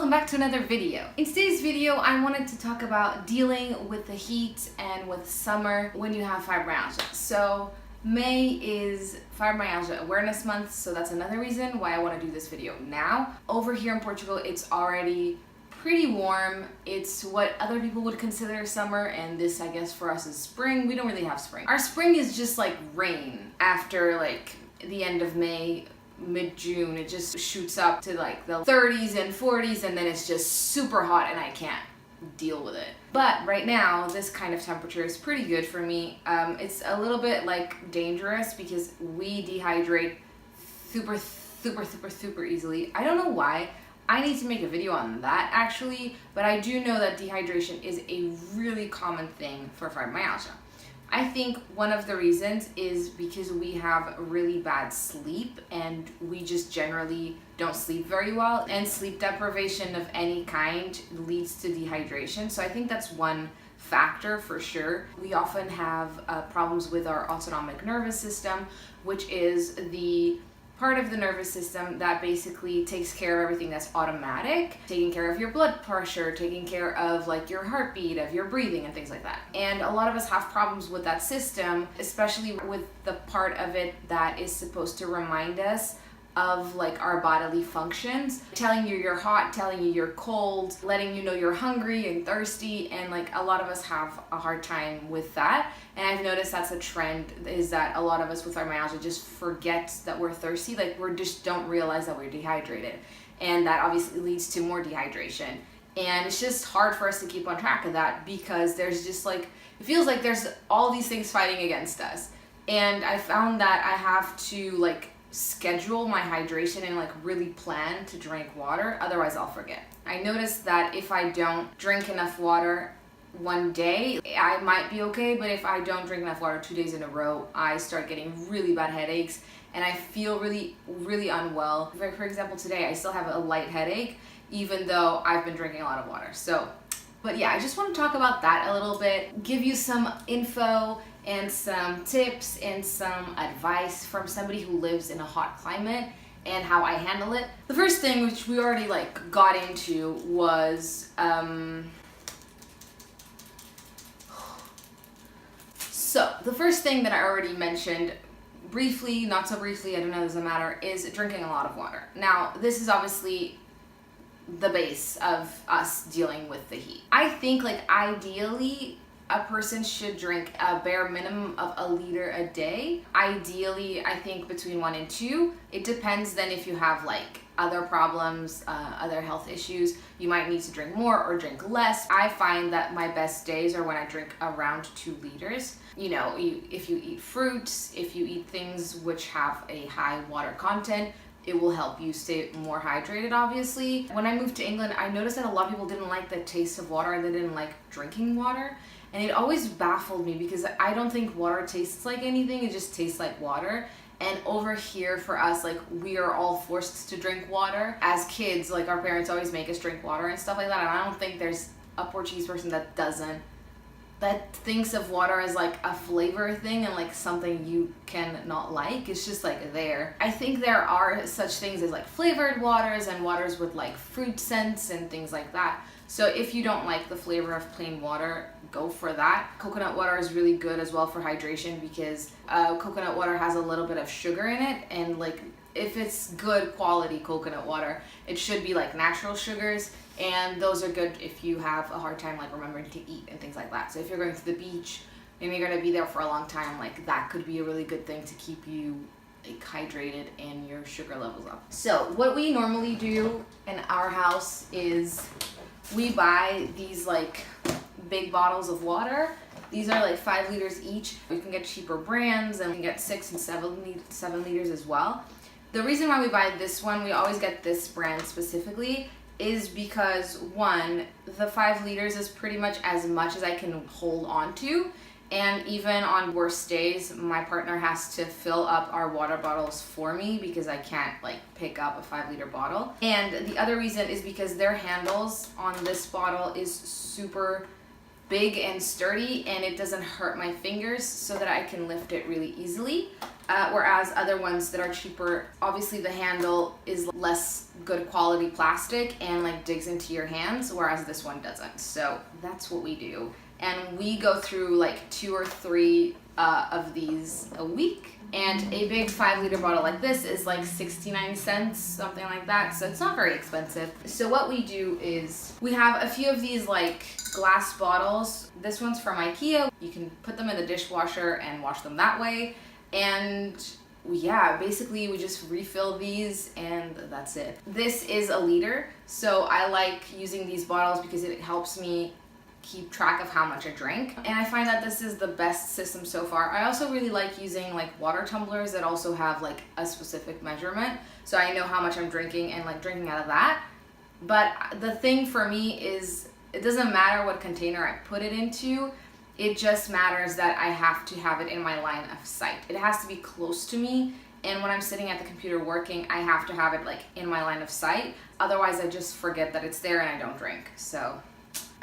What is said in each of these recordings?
welcome back to another video. In today's video, I wanted to talk about dealing with the heat and with summer when you have fibromyalgia. So May is Fibromyalgia Awareness Month, so that's another reason why I want to do this video now. Over here in Portugal, it's already pretty warm. It's what other people would consider summer, and this, I guess, for us is spring. We don't really have spring. Our spring is just like rain after like the end of May, mid-June. It just shoots up to like the 30s and 40s, and then it's just super hot and I can't deal with it. But right now, this kind of temperature is pretty good for me. It's a little bit like dangerous because we dehydrate super easily. I don't know why. I need to make a video on that actually, but I do know that dehydration is a really common thing for fibromyalgia. I think one of the reasons is because we have really bad sleep and we just generally don't sleep very well, and sleep deprivation of any kind leads to dehydration. So I think that's one factor for sure. We often have problems with our autonomic nervous system, which is the part of the nervous system that basically takes care of everything that's automatic, taking care of your blood pressure, taking care of like your heartbeat, of your breathing and things like that. And a lot of us have problems with that system, especially with the part of it that is supposed to remind us of like our bodily functions, telling you you're hot, telling you you're cold, letting you know you're hungry and thirsty, and like a lot of us have a hard time with that. And I've noticed that's a trend, is that a lot of us with fibromyalgia just forget that we're thirsty, like we just don't realize that we're dehydrated, and that obviously leads to more dehydration. And it's just hard for us to keep on track of that because there's just like, it feels like there's all these things fighting against us. And I found that I have to like schedule my hydration and like really plan to drink water, otherwise I'll forget. I noticed that if I don't drink enough water one day, I might be okay, but if I don't drink enough water 2 days in a row, I start getting really bad headaches and I feel really unwell. For example, today I still have a light headache even though I've been drinking a lot of water. So, but yeah, I just want to talk about that a little bit, give you some info and some tips and some advice from somebody who lives in a hot climate and how I handle it. The first thing, which we already like got into, was so the first thing that I already mentioned briefly, not so briefly, I don't know, doesn't matter, is drinking a lot of water. Now, this is obviously the base of us dealing with the heat. I think like ideally a person should drink a bare minimum of 1 liter a day. Ideally, I think between 1 and 2. It depends then if you have like other problems, other health issues, you might need to drink more or drink less. I find that my best days are when I drink around 2 liters. You know, if you eat fruits, if you eat things which have a high water content, it will help you stay more hydrated, obviously. When I moved to England, I noticed that a lot of people didn't like the taste of water and they didn't like drinking water. And it always baffled me because I don't think water tastes like anything, it just tastes like water. And over here for us, like we are all forced to drink water. As kids, like our parents always make us drink water and stuff like that. And I don't think there's a Portuguese person that thinks of water as like a flavor thing and like something you can not like. It's just like there. I think there are such things as like flavored waters and waters with like fruit scents and things like that. So if you don't like the flavor of plain water, go for that. Coconut water is really good as well for hydration because coconut water has a little bit of sugar in it, and like if it's good quality coconut water, it should be like natural sugars, and those are good if you have a hard time like remembering to eat and things like that. So if you're going to the beach and you're going to be there for a long time, like that could be a really good thing to keep you like hydrated and your sugar levels up. So what we normally do in our house is we buy these like big bottles of water. These are like 5 liters each. You can get cheaper brands and you can get 6 and 7 liters as well. The reason why we buy this one, we always get this brand specifically, is because one, the 5 liters is pretty much as I can hold on to. And even on worst days, my partner has to fill up our water bottles for me because I can't like pick up a 5 liter bottle. And the other reason is because their handles on this bottle is super big and sturdy, and it doesn't hurt my fingers, so that I can lift it really easily. Whereas other ones that are cheaper, obviously the handle is less good quality plastic and like digs into your hands, whereas this one doesn't. So that's what we do. And we go through like 2 or 3 of these a week. And a big 5-liter bottle like this is like 69 cents, something like that. So it's not very expensive. So what we do is we have a few of these like glass bottles. This one's from IKEA. You can put them in the dishwasher and wash them that way. And yeah, basically we just refill these and that's it. This is a liter. So I like using these bottles because it helps me keep track of how much I drink, and I find that this is the best system so far. I also really like using like water tumblers that also have like a specific measurement, so I know how much I'm drinking and like drinking out of that. But the thing for me is it doesn't matter what container I put it into, it just matters that I have to have it in my line of sight. It has to be close to me, and when I'm sitting at the computer working, I have to have it like in my line of sight, otherwise I just forget that it's there and I don't drink. So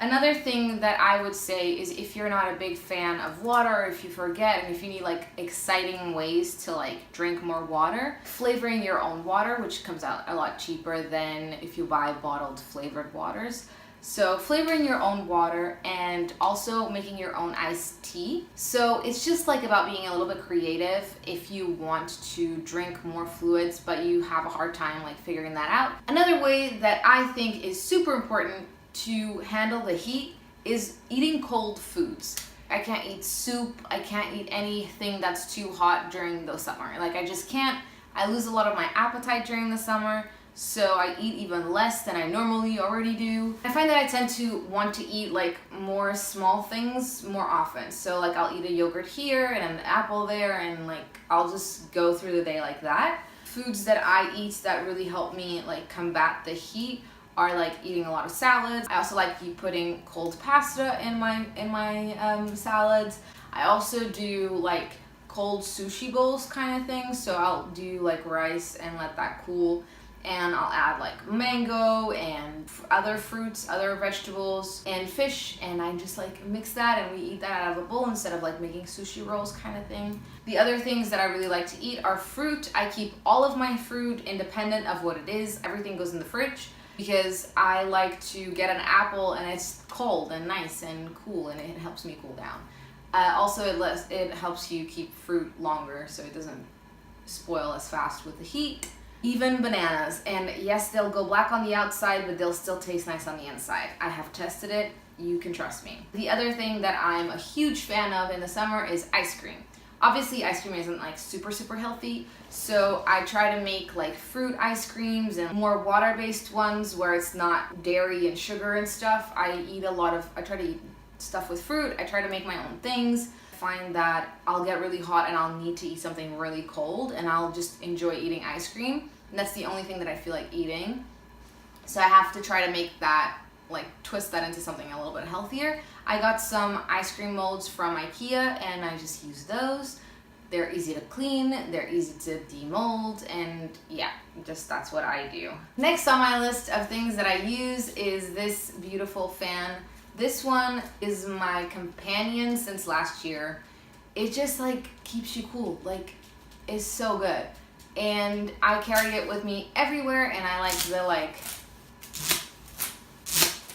another thing that I would say is if you're not a big fan of water, or if you forget, and if you need like exciting ways to like drink more water, flavoring your own water, which comes out a lot cheaper than if you buy bottled flavored waters. So flavoring your own water and also making your own iced tea. So it's just like about being a little bit creative if you want to drink more fluids, but you have a hard time like figuring that out. Another way that I think is super important to handle the heat is eating cold foods. I can't eat soup, I can't eat anything that's too hot during the summer. Like I just can't. I lose a lot of my appetite during the summer, so I eat even less than I normally already do. I find that I tend to want to eat like more small things more often. So like I'll eat a yogurt here and an apple there, and like I'll just go through the day like that. Foods that I eat that really help me like combat the heat are like eating a lot of salads. I also like putting cold pasta in my salads. I also do like cold sushi bowls kind of thing. So I'll do like rice and let that cool, and I'll add like mango and other fruits, other vegetables, and fish, and I just like mix that and we eat that out of a bowl instead of like making sushi rolls kind of thing. The other things that I really like to eat are fruit. I keep all of my fruit independent of what it is. Everything goes in the fridge, because I like to get an apple and it's cold and nice and cool, and it helps me cool down. Also, it helps you keep fruit longer so it doesn't spoil as fast with the heat. Even bananas, and yes, they'll go black on the outside, but they'll still taste nice on the inside. I have tested it, you can trust me. The other thing that I'm a huge fan of in the summer is ice cream. Obviously, ice cream isn't like super healthy, so I try to make like fruit ice creams and more water-based ones where it's not dairy and sugar and stuff. I try to eat stuff with fruit. I try to make my own things. I find that I'll get really hot and I'll need to eat something really cold, and I'll just enjoy eating ice cream. And that's the only thing that I feel like eating. So I have to try to make that, like twist that into something a little bit healthier. I got some ice cream molds from IKEA and I just use those. They're easy to clean, they're easy to demold, and yeah, just that's what I do. Next on my list of things that I use is this beautiful fan. This one is my companion since last year. It just like keeps you cool, like it's so good. And I carry it with me everywhere, and I like the like,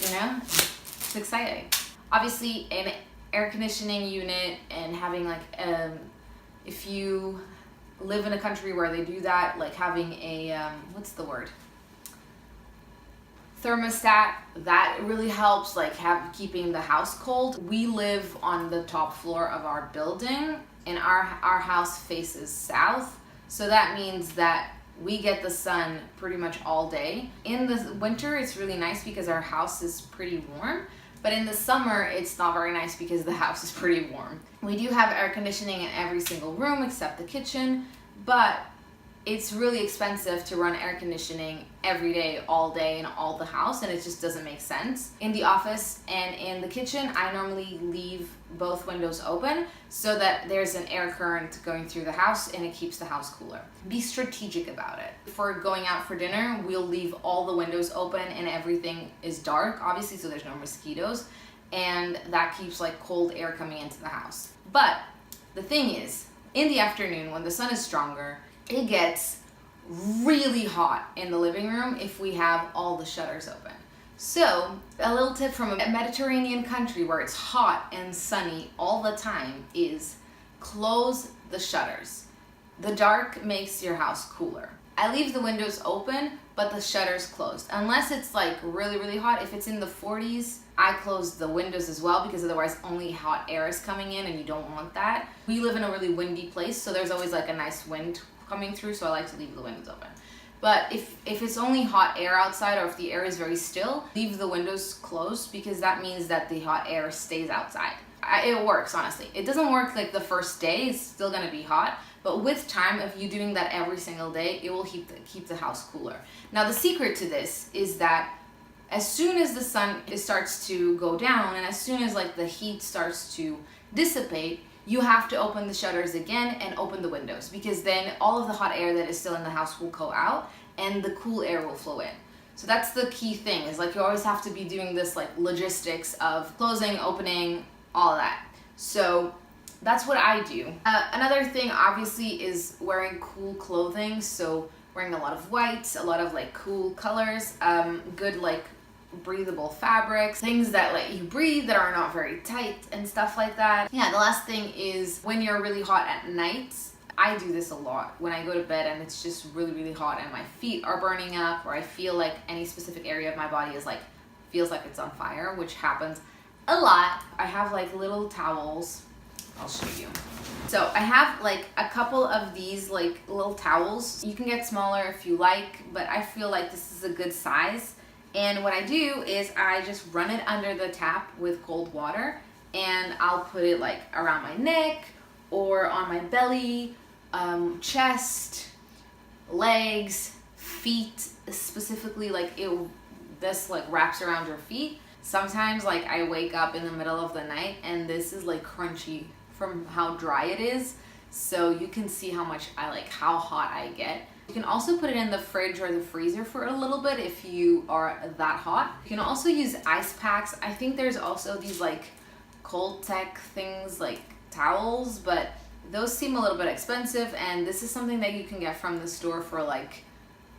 you know, it's exciting. Obviously an air conditioning unit and having like if you live in a country where they do that, like having a what's the word, thermostat, that really helps like keeping the house cold. We live on the top floor of our building, and our house faces south, so that means that we get the sun pretty much all day. In the winter it's really nice because our house is pretty warm, but in the summer it's not very nice because the house is pretty warm. We do have air conditioning in every single room except the kitchen, but it's really expensive to run air conditioning every day, all day in all the house, and it just doesn't make sense. In the office and in the kitchen, I normally leave both windows open so that there's an air current going through the house and it keeps the house cooler. Be strategic about it. If we're going out for dinner, we'll leave all the windows open and everything is dark, obviously, so there's no mosquitoes. and that keeps like cold air coming into the house. But the thing is, in the afternoon when the sun is stronger, it gets really hot in the living room if we have all the shutters open. So a little tip from a Mediterranean country where it's hot and sunny all the time is close the shutters. The dark makes your house cooler. I leave the windows open, but the shutters closed. Unless it's like really, really hot. If it's in the 40s, I close the windows as well, because otherwise only hot air is coming in and you don't want that. We live in a really windy place, so there's always like a nice wind coming through, so I like to leave the windows open. But if it's only hot air outside, or if the air is very still, leave the windows closed, because that means that the hot air stays outside. It works, honestly. It doesn't work like the first day, it's still gonna be hot, but with time, if you're doing that every single day, it will keep the house cooler. Now the secret to this is that as soon as the sun starts to go down, and as soon as like the heat starts to dissipate, you have to open the shutters again and open the windows, because then all of the hot air that is still in the house will go out and the cool air will flow in. So that's the key thing, is like you always have to be doing this like logistics of closing, opening, all of that. So that's what I do. Another thing obviously is wearing cool clothing. So wearing a lot of whites, a lot of like cool colors, good like breathable fabrics, things that let you breathe, that are not very tight and stuff like that. Yeah, the last thing is when you're really hot at night, I do this a lot when I go to bed and it's just really, really hot and my feet are burning up, or I feel like any specific area of my body is like, feels like it's on fire, which happens a lot. I have like little towels. I'll show you. So I have like a couple of these like little towels. You can get smaller if you like, but I feel like this is a good size. And what I do is I just run it under the tap with cold water, and I'll put it like around my neck or on my belly, chest, legs, feet specifically. Like this like wraps around your feet. Sometimes like I wake up in the middle of the night and this is like crunchy from how dry it is. So you can see how hot I get. You can also put it in the fridge or the freezer for a little bit if you are that hot. You can also use ice packs. I think there's also these like cold tech things like towels, but those seem a little bit expensive, and this is something that you can get from the store for like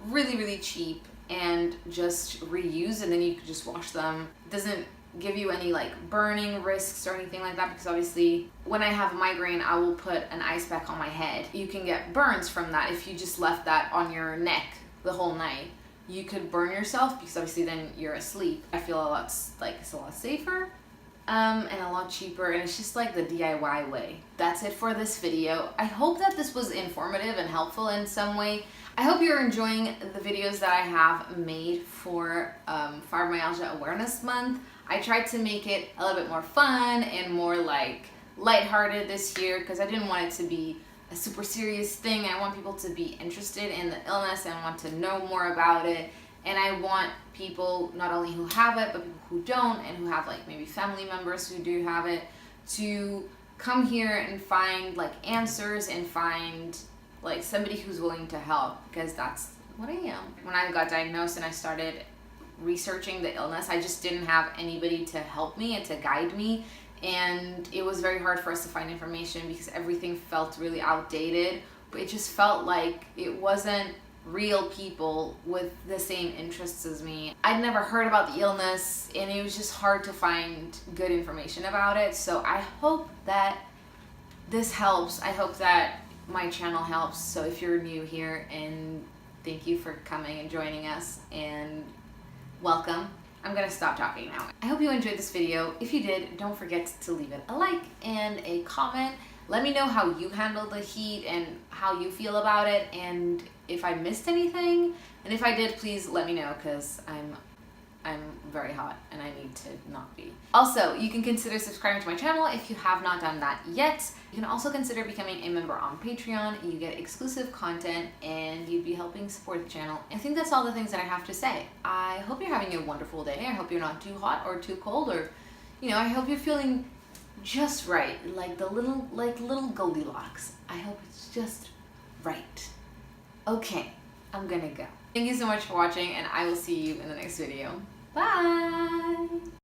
really, really cheap and just reuse, and then you can just wash them. It doesn't give you any like burning risks or anything like that, because obviously when I have a migraine I will put an ice pack on my head. You can get burns from that if you just left that on your neck the whole night. You could burn yourself, because obviously then you're asleep. I feel it's a lot safer and a lot cheaper, and it's just like the DIY way. That's it for this video. I hope that this was informative and helpful in some way. I hope you're enjoying the videos that I have made for Fibromyalgia Awareness Month. I tried to make it a little bit more fun and more like lighthearted this year, because I didn't want it to be a super serious thing. I want people to be interested in the illness and want to know more about it. And I want people, not only who have it, but people who don't, and who have like maybe family members who do have it, to come here and find like answers and find like somebody who's willing to help, because that's what I am. When I got diagnosed and I started researching the illness, I just didn't have anybody to help me and to guide me, and it was very hard for us to find information because everything felt really outdated. It just felt like it wasn't real people with the same interests as me. I'd never heard about the illness, and it was just hard to find good information about it. So I hope that this helps. I hope that my channel helps. So if you're new here, and thank you for coming and joining us, and welcome. I'm gonna stop talking now. I hope you enjoyed this video. If you did, don't forget to leave it a like and a comment. Let me know how you handle the heat and how you feel about it, and if I missed anything. And if I did, please let me know, because I'm very hot and I need to not be. Also, you can consider subscribing to my channel if you have not done that yet. You can also consider becoming a member on Patreon. You get exclusive content and you'd be helping support the channel. I think that's all the things that I have to say. I hope you're having a wonderful day. I hope you're not too hot or too cold, or I hope you're feeling just right, like the little Goldilocks. I hope it's just right. Okay, I'm gonna go. Thank you so much for watching, and I will see you in the next video. Bye!